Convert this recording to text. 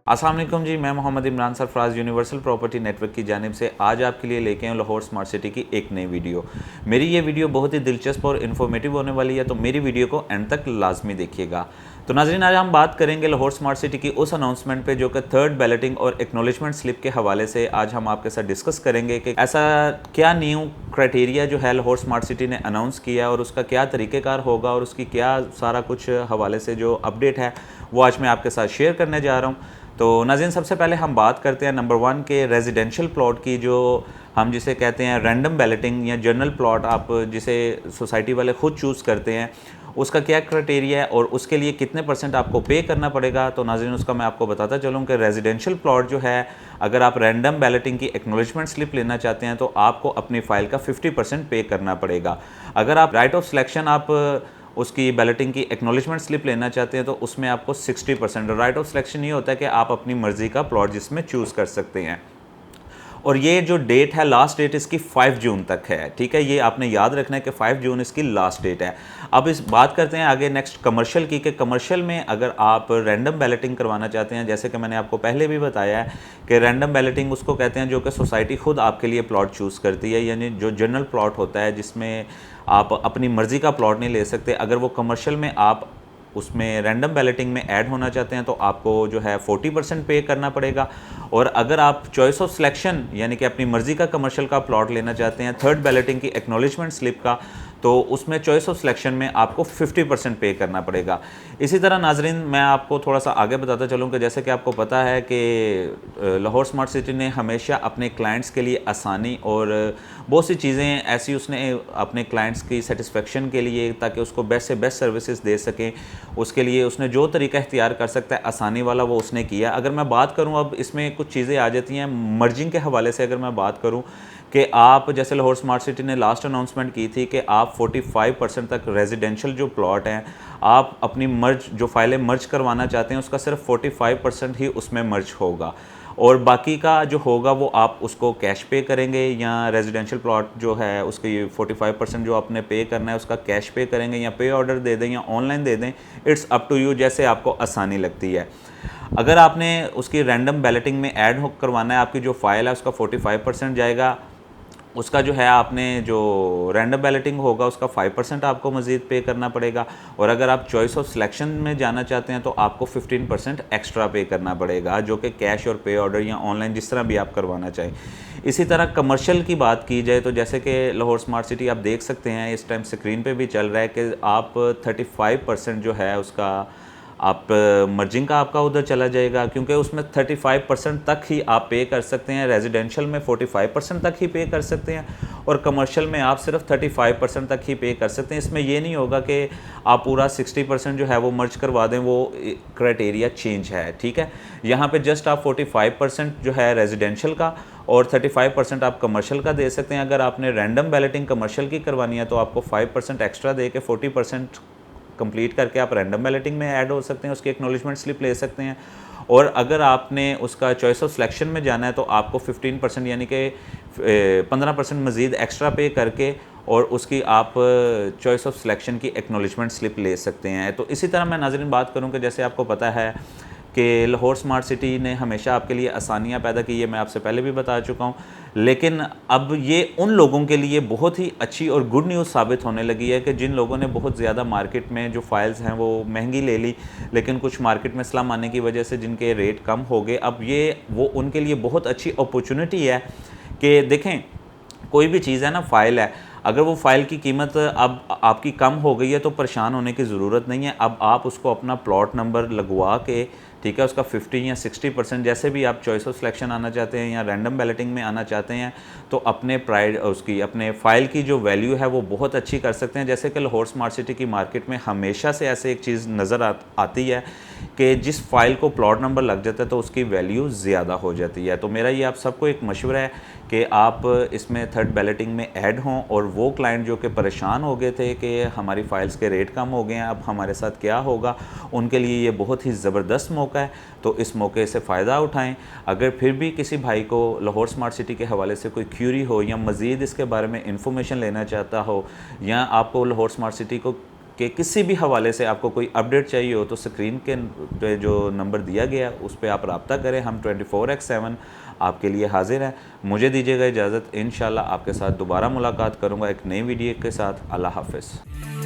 अस्सलाम वालेकुम जी, मैं Mohammad Imran Sarfaraz universal property network की जानिब से आज आपके लिए लेके आए लाहौर स्मार्ट सिटी की एक नई वीडियो। मेरी ये वीडियो बहुत ही दिलचस्प और इन्फॉर्मेटिव होने वाली है, तो मेरी वीडियो को एंड तक लाजमी देखिएगा। तो नाज़रीन, आज हम बात करेंगे लाहौर स्मार्ट सिटी की उस अनाउंसमेंट पे जो कि थर्ड बैलेटिंग और एक्नॉलेजमेंट स्लिप के हवाले से आज हम आपके साथ डिस्कस करेंगे कि ऐसा क्या न्यू क्राइटेरिया जो है लाहौर स्मार्ट सिटी ने अनाउंस किया और उसका क्या तरीक़ेकार होगा और उसकी क्या सारा कुछ हवाले से जो अपडेट है वो आज मैं आपके साथ शेयर करने जा रहा हूँ। तो नाज़रीन, सबसे पहले हम बात करते हैं नंबर 1 के रेजिडेंशियल प्लॉट की, जो हम जिसे कहते हैं रैंडम बैलेटिंग या जनरल प्लॉट, आप जिसे सोसाइटी वाले ख़ुद चूज़ करते हैं, उसका क्या क्राइटेरिया है और उसके लिए कितने % आपको पे करना पड़ेगा। तो नाज़रीन, उसका मैं आपको बताता चलूँ कि रेजिडेंशियल प्लॉट जो है, अगर आप रैंडम बैलेटिंग की एक्नॉलेजमेंट स्लिप लेना चाहते हैं तो आपको अपनी फ़ाइल का 50% पे करना पड़ेगा। अगर आप राइट ऑफ सिलेक्शन आप उसकी बैलेटिंग की एक्नॉलेजमेंट स्लिप लेना चाहते हैं तो उसमें आपको 60%। राइट ऑफ सिलेक्शन ये होता है कि आप अपनी मर्ज़ी का प्लॉट जिसमें चूज़ कर सकते हैं। और ये जो डेट है, लास्ट डेट इसकी 5 जून तक है, ठीक है। ये आपने याद रखना है कि 5 जून इसकी लास्ट डेट है। अब इस बात करते हैं आगे नेक्स्ट कमर्शियल की, कि कमर्शियल में अगर आप रैंडम बैलेटिंग करवाना चाहते हैं, जैसे कि मैंने आपको पहले भी बताया है कि रैंडम बैलेटिंग उसको कहते हैं जो कि सोसाइटी खुद आपके लिए प्लॉट चूज़ करती है, यानी जो जनरल प्लॉट होता है जिसमें आप अपनी मर्ज़ी का प्लॉट नहीं ले सकते। अगर वो कमर्शियल में आप उसमें रैंडम बैलेटिंग में ऐड होना चाहते हैं तो आपको जो है 40% पे करना पड़ेगा। और अगर आप चॉइस ऑफ सिलेक्शन यानी कि अपनी मर्ज़ी का कमर्शियल का प्लॉट लेना चाहते हैं थर्ड बैलेटिंग की एक्नॉलेजमेंट स्लिप का, तो उसमें चॉइस ऑफ सिलेक्शन में आपको 50% पे करना पड़ेगा। इसी तरह नाजरीन, मैं आपको थोड़ा सा आगे बताता चलूँ कि जैसे कि आपको पता है कि लाहौर स्मार्ट सिटी ने हमेशा अपने क्लाइंट्स के लिए आसानी और बहुत सी चीज़ें ऐसी उसने अपने क्लाइंट्स की सेटिस्फेक्शन के लिए, ताकि उसको बेस्ट से बेस्ट सर्विसेज दे सकें, उसके लिए उसने जो तरीका इख्तियार कर सकता है आसानी वाला वो उसने किया। अगर मैं बात करूँ, अब इसमें कुछ चीज़ें आ जाती हैं मर्जिंग के हवाले से। अगर मैं बात करूँ कि आप जैसे लाहौर स्मार्ट सिटी ने लास्ट अनाउंसमेंट की थी कि आप 45% तक रेजिडेंशियल जो प्लॉट हैं, आप अपनी मर्ज जो फाइलें मर्ज करवाना चाहते हैं उसका सिर्फ 45% ही उसमें मर्ज होगा, और बाकी का जो होगा वो आप उसको कैश पे करेंगे, या रेजिडेंशियल प्लॉट जो है उसकी 45% जो आपने पे करना है उसका कैश पे करेंगे, या पे ऑर्डर दे दें या ऑनलाइन दे दें। इट्स अप टू यू, जैसे आपको आसानी लगती है। अगर आपने उसकी रैंडम बैलेटिंग में ऐड करवाना है, आपकी जो फाइल है उसका 45% जाएगा, उसका जो है आपने जो रैंडम बैलेटिंग होगा उसका 5% आपको मज़ीद पे करना पड़ेगा। और अगर आप चॉइस ऑफ सिलेक्शन में जाना चाहते हैं तो आपको 15% एक्स्ट्रा पे करना पड़ेगा, जो कि कैश और पे ऑर्डर या ऑनलाइन जिस तरह भी आप करवाना चाहें। इसी तरह कमर्शियल की बात की जाए तो जैसे कि लाहौर स्मार्ट सिटी आप देख सकते हैं इस टाइम स्क्रीन पे भी चल रहा है कि आप 35% जो है उसका आप मर्जिंग का आपका उधर चला जाएगा, क्योंकि उसमें 35% तक ही आप पे कर सकते हैं। रेजिडेंशियल में 45% तक ही पे कर सकते हैं और कमर्शियल में आप सिर्फ 35% तक ही पे कर सकते हैं। इसमें ये नहीं होगा कि आप पूरा 60% जो है वो मर्ज करवा दें, वो क्राइटेरिया चेंज है, ठीक है। यहाँ पे जस्ट आप 45% जो है रेजिडेंशियल का और 35% आप कमर्शियल का दे सकते हैं। अगर आपने रैंडम बैलेटिंग कमर्शियल की करवानी है तो आपको 5% एक्स्ट्रा दे के 40% कंप्लीट करके आप रैंडम बैलेटिंग में ऐड हो सकते हैं, उसकी एक्नॉलेजमेंट स्लिप ले सकते हैं। और अगर आपने उसका चॉइस ऑफ सिलेक्शन में जाना है तो आपको 15% यानी कि 15% मज़ीद एक्स्ट्रा पे करके और उसकी आप चॉइस ऑफ सिलेक्शन की एक्नॉलेजमेंट स्लिप ले सकते हैं। तो इसी तरह मैं नाज़रीन बात करूं कि जैसे आपको पता है कि लाहौर स्मार्ट सिटी ने हमेशा आपके लिए आसानियां पैदा की है, मैं आपसे पहले भी बता चुका हूं, लेकिन अब ये उन लोगों के लिए बहुत ही अच्छी और गुड न्यूज़ साबित होने लगी है कि जिन लोगों ने बहुत ज़्यादा मार्केट में जो फाइल्स हैं वो महंगी ले ली, लेकिन कुछ मार्केट में स्लम आने की वजह से जिनके रेट कम हो गए, अब ये वो उनके लिए बहुत अच्छी अपॉर्चुनिटी है कि देखें कोई भी चीज़ है ना, फ़ाइल है, अगर वो फ़ाइल की कीमत अब आपकी कम हो गई है तो परेशान होने की ज़रूरत नहीं है। अब आप उसको अपना प्लॉट नंबर लगवा के, ठीक है, उसका 50 या 60% जैसे भी आप चॉइस ऑफ सिलेक्शन आना चाहते हैं या रैंडम बैलेटिंग में आना चाहते हैं, तो अपने उसकी अपने फ़ाइल की जो वैल्यू है वो बहुत अच्छी कर सकते हैं। जैसे कि लाहौर स्मार्ट सिटी की मार्केट में हमेशा से ऐसे एक चीज़ नज़र आती है कि जिस फ़ाइल को प्लॉट नंबर लग जाता है तो उसकी वैल्यू ज़्यादा हो जाती है। तो मेरा ये आप सबको एक मशवरा है कि आप इसमें थर्ड बैलेटिंग में ऐड हों, और वो क्लाइंट जो कि परेशान हो गए थे कि हमारी फ़ाइल्स के रेट कम हो गए हैं, अब हमारे साथ क्या होगा, उनके लिए ये बहुत ही ज़बरदस्त मौका है। तो इस मौके से फ़ायदा उठाएं। अगर फिर भी किसी भाई को लाहौर स्मार्ट सिटी के हवाले से कोई क्यूरी हो या मज़ीद इसके बारे में इंफॉर्मेशन लेना चाहता हो, या आपको लाहौर स्मार्ट सिटी को के किसी भी हवाले से आपको कोई अपडेट चाहिए हो तो स्क्रीन के पे जो नंबर दिया गया उस पर आप रब्ता करें। हम 24/7 आपके लिए हाजिर हैं। मुझे दीजिएगा इजाज़त, इंशाल्लाह आपके साथ दोबारा मुलाकात करूँगा एक नई वीडियो के साथ। अल्लाह हाफ़िज़।